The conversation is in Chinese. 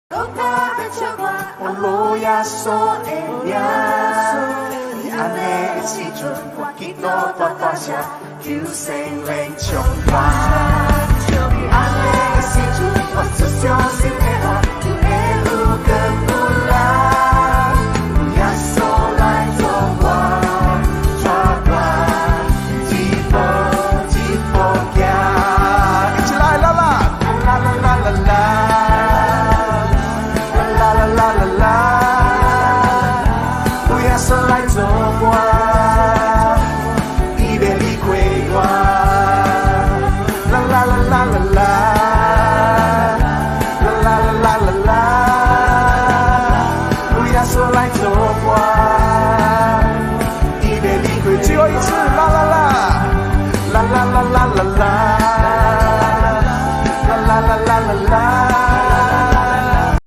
我路亚索的名，你安尼的时阵，我祈祷大大声，求生灵充满。你安尼的时阵，我只相信的话，有会有更不来。耶稣来做我，抓我，一步一步行，一起来啦啦啦啦啦啦啦。啦啦啦，有耶稣来做我，伊要离开我。啦啦啦啦啦啦，啦啦啦啦啦，有耶稣来做我，伊要离开。最后一次，啦啦啦，啦啦啦啦啦啦，啦啦啦啦啦啦。